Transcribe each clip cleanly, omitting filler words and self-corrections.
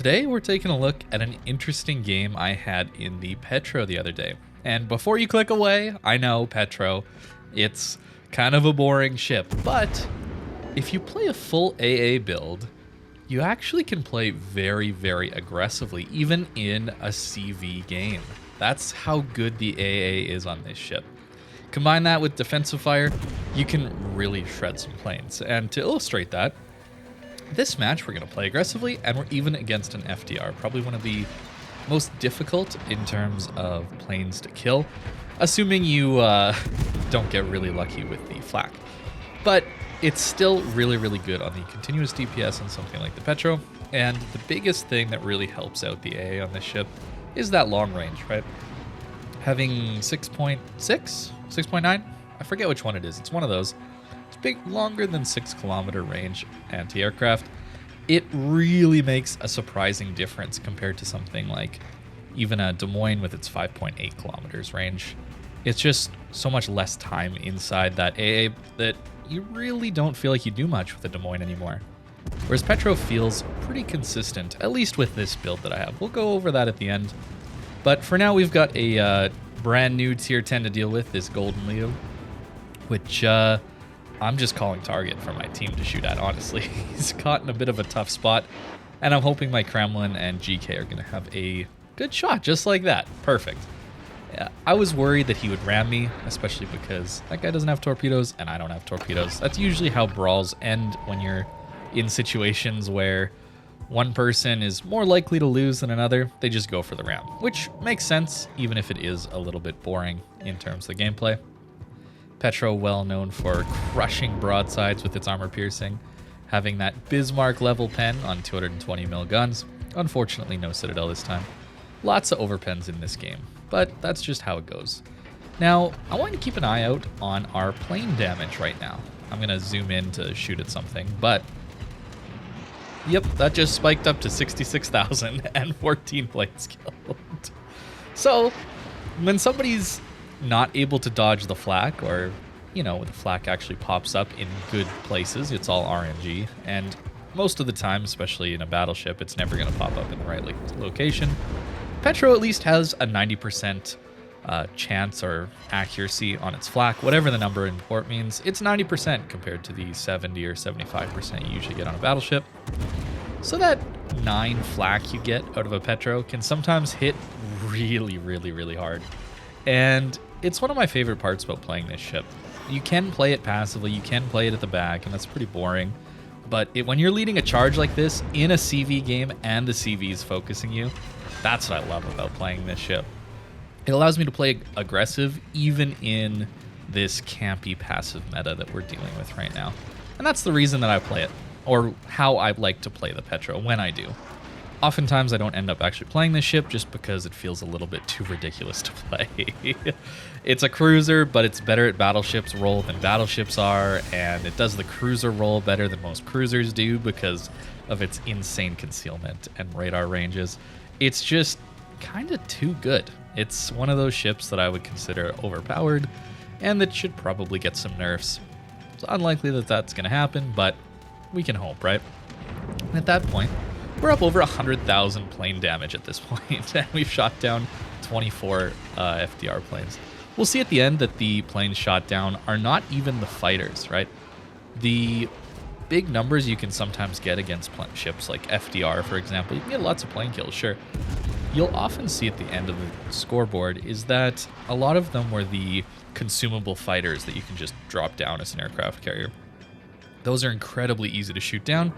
Today we're taking a look at an interesting game I had in the Petro the other day. And before you click away, I know Petro, it's kind of a boring ship, but if you play a full AA build, you actually can play very, very aggressively, even in a CV game. That's how good the AA is on this ship. Combine that with defensive fire, you can really shred some planes. And to illustrate that, this match we're going to play aggressively, and we're even against an FDR, probably one of the most difficult in terms of planes to kill, assuming you don't get really lucky with the flak. But it's still really, really good on the continuous DPS on something like the Petro, and the biggest thing that really helps out the AA on this ship is that long range, right? Having 6.6, 6.9, I forget which one it is, it's one of those. Big, longer than 6 kilometer range anti-aircraft. It really makes a surprising difference compared to something like even a Des Moines with its 5.8 kilometers range. It's just so much less time inside that AA that you really don't feel like you do much with a Des Moines anymore. Whereas Petro feels pretty consistent, at least with this build that I have. We'll go over that at the end. But for now, we've got a brand new tier 10 to deal with, this Golden Leo, which I'm just calling target for my team to shoot at, honestly. He's caught in a bit of a tough spot, and I'm hoping my Kremlin and GK are going to have a good shot, just like that. Perfect. Yeah, I was worried that he would ram me, especially because that guy doesn't have torpedoes, and I don't have torpedoes. That's usually how brawls end when you're in situations where one person is more likely to lose than another. They just go for the ram, which makes sense, even if it is a little bit boring in terms of the gameplay. Petro, well known for crushing broadsides with its armor piercing, having that Bismarck level pen on 220mm guns. Unfortunately, no Citadel this time. Lots of overpens in this game, but that's just how it goes. Now, I want to keep an eye out on our plane damage right now. I'm going to zoom in to shoot at something, but yep, that just spiked up to 66,000 and 14 planes killed. So, when somebody's not able to dodge the flak, or, you know, the flak actually pops up in good places, it's all RNG, and most of the time, especially in a battleship, it's never going to pop up in the right location. Petro at least has a 90% chance or accuracy on its flak, whatever the number in port means. It's 90% compared to the 70 or 75% you usually get on a battleship. So that 9 flak you get out of a Petro can sometimes hit really, really, really hard. And it's one of my favorite parts about playing this ship. You can play it passively, you can play it at the back, and that's pretty boring. But when you're leading a charge like this in a CV game and the CV is focusing you, that's what I love about playing this ship. It allows me to play aggressive even in this campy passive meta that we're dealing with right now. And that's the reason that I play it, or how I like to play the Petro when I do. Oftentimes I don't end up actually playing this ship just because it feels a little bit too ridiculous to play. It's a cruiser, but it's better at battleships role than battleships are, and it does the cruiser role better than most cruisers do because of its insane concealment and radar ranges. It's just kind of too good. It's one of those ships that I would consider overpowered and that should probably get some nerfs. It's unlikely that that's going to happen, but we can hope, right? And at that point, we're up over 100,000 plane damage at this point, and we've shot down 24 FDR planes. We'll see at the end that the planes shot down are not even the fighters, right? The big numbers you can sometimes get against ships like FDR, for example, you can get lots of plane kills, sure. You'll often see at the end of the scoreboard is that a lot of them were the consumable fighters that you can just drop down as an aircraft carrier. Those are incredibly easy to shoot down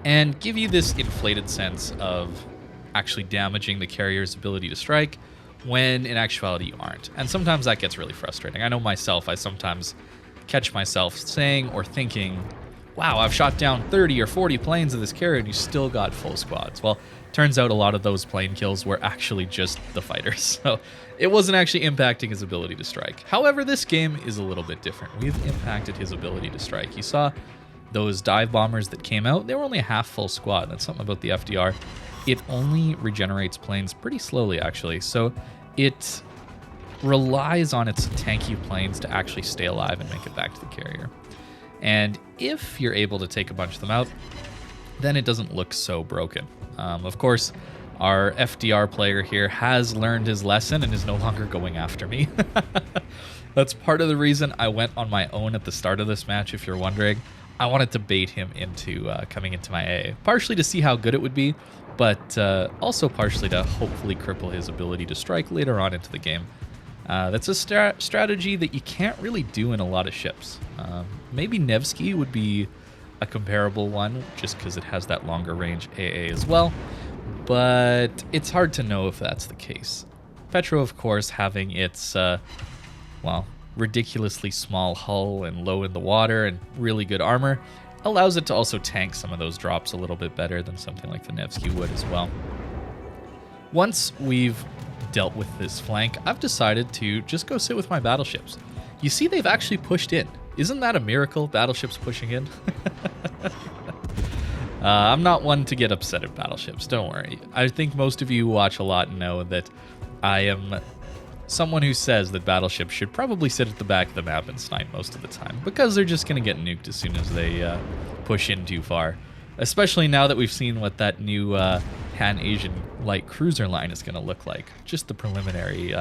and give you this inflated sense of actually damaging the carrier's ability to strike when in actuality you aren't. And sometimes that gets really frustrating. I know myself, I sometimes catch myself saying or thinking, wow, I've shot down 30 or 40 planes of this carrier and you still got full squads. Well, turns out a lot of those plane kills were actually just the fighters. So it wasn't actually impacting his ability to strike. However, this game is a little bit different. We've impacted his ability to strike. You saw those dive bombers that came out, they were only a half full squad. That's something about the FDR. It only regenerates planes pretty slowly, actually. So it relies on its tanky planes to actually stay alive and make it back to the carrier. And if you're able to take a bunch of them out, then it doesn't look so broken. Of course, our FDR player here has learned his lesson and is no longer going after me. That's part of the reason I went on my own at the start of this match, if you're wondering. I wanted to bait him into coming into my AA, partially to see how good it would be, but also partially to hopefully cripple his ability to strike later on into the game. That's a strategy that you can't really do in a lot of ships. Maybe Nevsky would be a comparable one, just because it has that longer range AA as well, but it's hard to know if that's the case. Petro, of course, having its, well, ridiculously small hull and low in the water and really good armor, allows it to also tank some of those drops a little bit better than something like the Nevsky would as well. Once we've dealt with this flank, I've decided to just go sit with my battleships. You see, they've actually pushed in. Isn't that a miracle, battleships pushing in? I'm not one to get upset at battleships, don't worry. I think most of you who watch a lot know that I am someone who says that battleships should probably sit at the back of the map and snipe most of the time, because they're just going to get nuked as soon as they push in too far. Especially now that we've seen what that new Pan-Asian light cruiser line is going to look like. Just the preliminary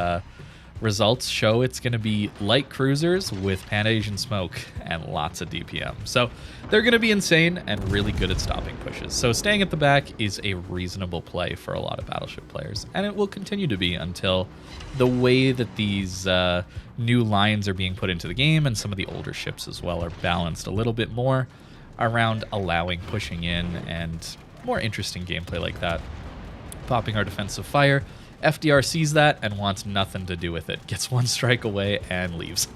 results show it's going to be light cruisers with Pan-Asian smoke and lots of DPM. So they're going to be insane and really good at stopping pushes. So staying at the back is a reasonable play for a lot of battleship players, and it will continue to be until the way that these new lines are being put into the game and some of the older ships as well are balanced a little bit more around allowing pushing in and more interesting gameplay like that. Popping our defensive fire. FDR sees that and wants nothing to do with it. Gets one strike away and leaves.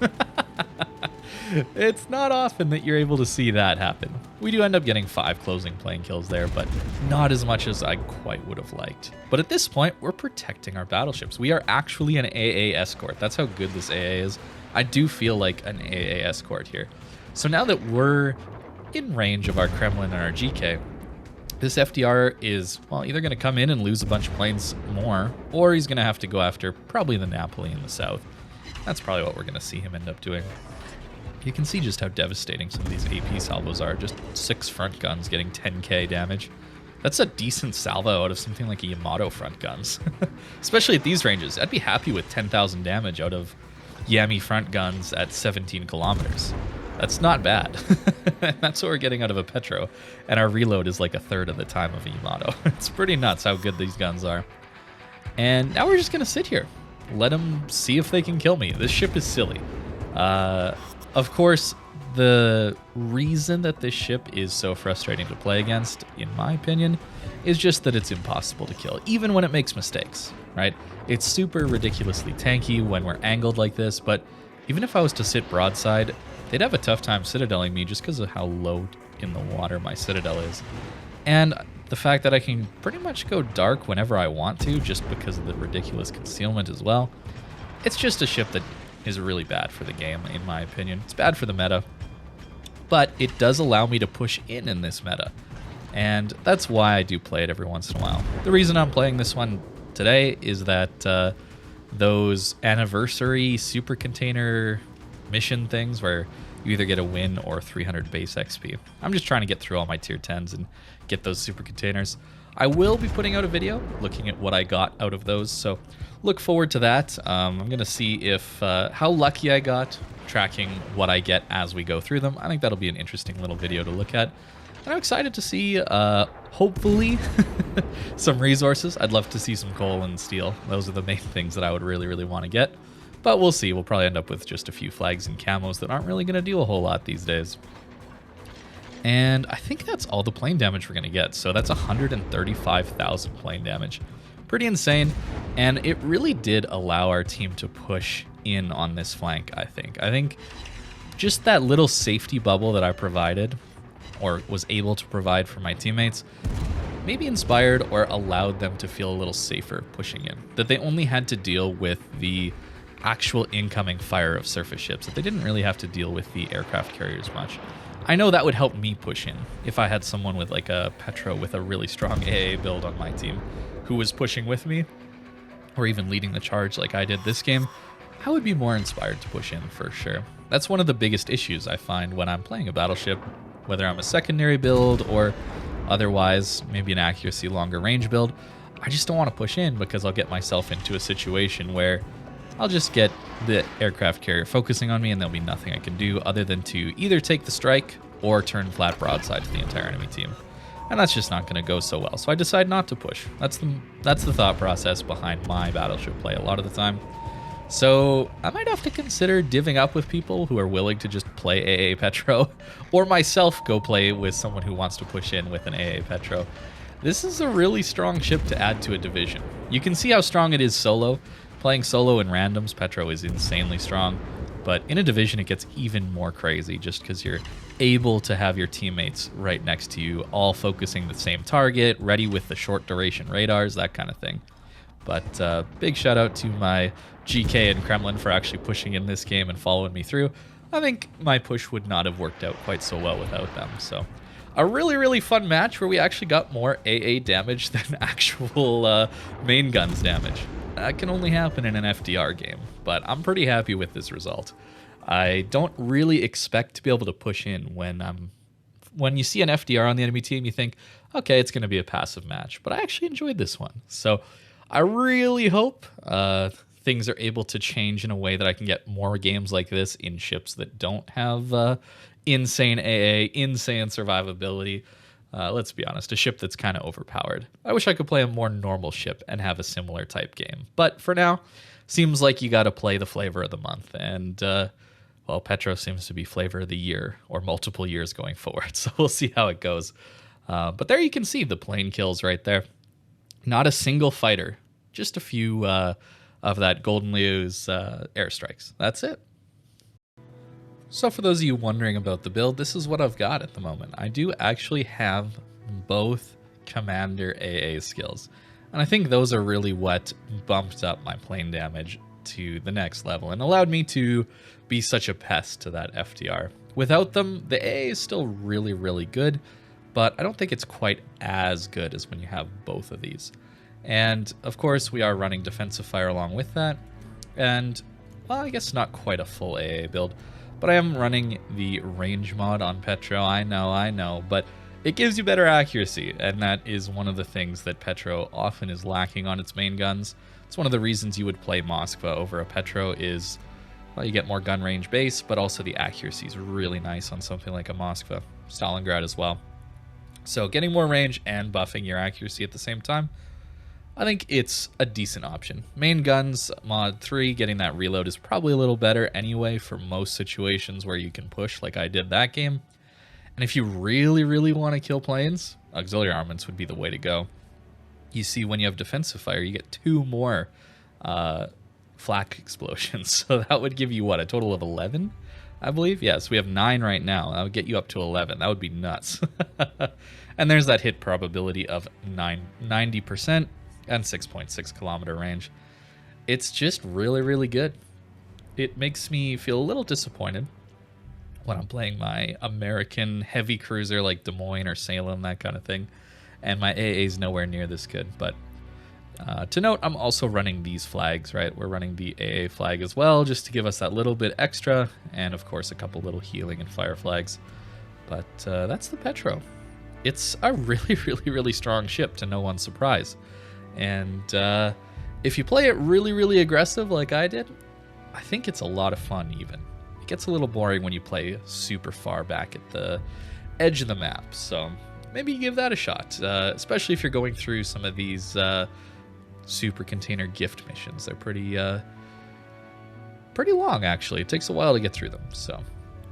It's not often that you're able to see that happen. We do end up getting 5 closing plane kills there, but not as much as I quite would have liked. But at this point, we're protecting our battleships. We are actually an AA escort. That's how good this AA is. I do feel like an AA escort here. So now that we're in range of our Kremlin and our GK, this FDR is, well, either going to come in and lose a bunch of planes more, or he's going to have to go after probably the Napoli in the south. That's probably what we're going to see him end up doing. You can see just how devastating some of these AP salvos are. Just 6 front guns getting 10k damage. That's a decent salvo out of something like a Yamato front guns. Especially at these ranges. I'd be happy with 10,000 damage out of Yami front guns at 17 kilometers. That's not bad. That's what we're getting out of a Petro. And our reload is like 1/3 of the time of a Yamato. It's pretty nuts how good these guns are. And now we're just going to sit here. Let them see if they can kill me. This ship is silly. Of course, the reason that this ship is so frustrating to play against, in my opinion, is just that it's impossible to kill, even when it makes mistakes, right? It's super ridiculously tanky when we're angled like this, but even if I was to sit broadside, they'd have a tough time citadeling me just because of how low in the water my citadel is. And the fact that I can pretty much go dark whenever I want to, just because of the ridiculous concealment as well. It's just a ship that is really bad for the game, in my opinion. It's bad for the meta, but it does allow me to push in this meta. And that's why I do play it every once in a while. The reason I'm playing this one today is that those anniversary super container mission things where you either get a win or 300 base XP. I'm just trying to get through all my tier 10s and get those super containers. I will be putting out a video looking at what I got out of those, so look forward to that. I'm going to see if how lucky I got tracking what I get as we go through them. I think that'll be an interesting little video to look at. And I'm excited to see, hopefully, some resources. I'd love to see some coal and steel. Those are the main things that I would really, really want to get. But we'll see. We'll probably end up with just a few flags and camos that aren't really going to do a whole lot these days. And I think that's all the plane damage we're going to get. So that's 135,000 plane damage. Pretty insane. And it really did allow our team to push in on this flank, I think. I think just that little safety bubble that I provided, or was able to provide for my teammates, maybe inspired or allowed them to feel a little safer pushing in. That they only had to deal with the actual incoming fire of surface ships, that they didn't really have to deal with the aircraft carriers much. I know that would help me push in if I had someone with like a Petro with a really strong AA build on my team who was pushing with me, or even leading the charge like I did this game. I would be more inspired to push in for sure. That's one of the biggest issues I find when I'm playing a battleship, whether I'm a secondary build or Otherwise, maybe an accuracy longer range build. I just don't want to push in because I'll get myself into a situation where I'll just get the aircraft carrier focusing on me and there'll be nothing I can do other than to either take the strike or turn flat broadside to the entire enemy team. And that's just not going to go so well. So I decide not to push. That's the thought process behind my Battleship play a lot of the time. So I might have to consider divvying up with people who are willing to just play AA Petro, or myself go play with someone who wants to push in with an AA Petro. This is a really strong ship to add to a division. You can see how strong it is solo. Playing solo in randoms, Petro is insanely strong, but in a division it gets even more crazy just because you're able to have your teammates right next to you, all focusing the same target, ready with the short duration radars, that kind of thing. But big shout out to my GK and Kremlin for actually pushing in this game and following me through. I think my push would not have worked out quite so well without them. So a really, really fun match where we actually got more AA damage than actual main guns damage. That can only happen in an FDR game, but I'm pretty happy with this result. I don't really expect to be able to push in when you see an FDR on the enemy team, you think, okay, it's going to be a passive match, but I actually enjoyed this one. So I really hope things are able to change in a way that I can get more games like this in ships that don't have insane AA, insane survivability. Let's be honest, a ship that's kind of overpowered. I wish I could play a more normal ship and have a similar type game. But for now, seems like you got to play the flavor of the month. And, well, Petro seems to be flavor of the year or multiple years going forward. So we'll see how it goes. But there you can see the plane kills right there. Not a single fighter, just a few of that Golden Liu's airstrikes. That's it. So for those of you wondering about the build, this is what I've got at the moment. I do actually have both Commander AA skills. And I think those are really what bumped up my plane damage to the next level and allowed me to be such a pest to that FDR. Without them, the AA is still really, really good, but I don't think it's quite as good as when you have both of these. And of course, we are running defensive fire along with that. And, well, I guess not quite a full AA build, but I am running the range mod on Petro. I know, but it gives you better accuracy, and that is one of the things that Petro often is lacking on its main guns. It's one of the reasons you would play Moskva over a Petro is, well, you get more gun range base, but also the accuracy is really nice on something like a Moskva. Stalingrad as well. So getting more range and buffing your accuracy at the same time, I think it's a decent option. Main guns, mod 3, getting that reload is probably a little better anyway for most situations where you can push like I did that game. And if you really, really want to kill planes, auxiliary armaments would be the way to go. You see, when you have defensive fire, you get 2 more flak explosions. So that would give you, what, a total of 11, I believe? Yes, we have 9 right now. That would get you up to 11. That would be nuts. And there's that hit probability of 90%. And 6.6 kilometer range. It's just really, really good. It makes me feel a little disappointed when I'm playing my American heavy cruiser like Des Moines or Salem, that kind of thing, and my AA is nowhere near this good. But to note, I'm also running these flags, right? We're running the AA flag as well, just to give us that little bit extra, and of course a couple little healing and fire flags. But that's the Petro. It's a really, really, really strong ship, to no one's surprise. And if you play it really, really aggressive like I did, I think it's a lot of fun even. It gets a little boring when you play super far back at the edge of the map. So maybe give that a shot, especially if you're going through some of these super container gift missions. They're pretty long, actually. It takes a while to get through them. So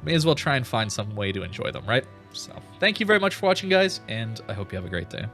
may as well try and find some way to enjoy them, right? So thank you very much for watching, guys, and I hope you have a great day.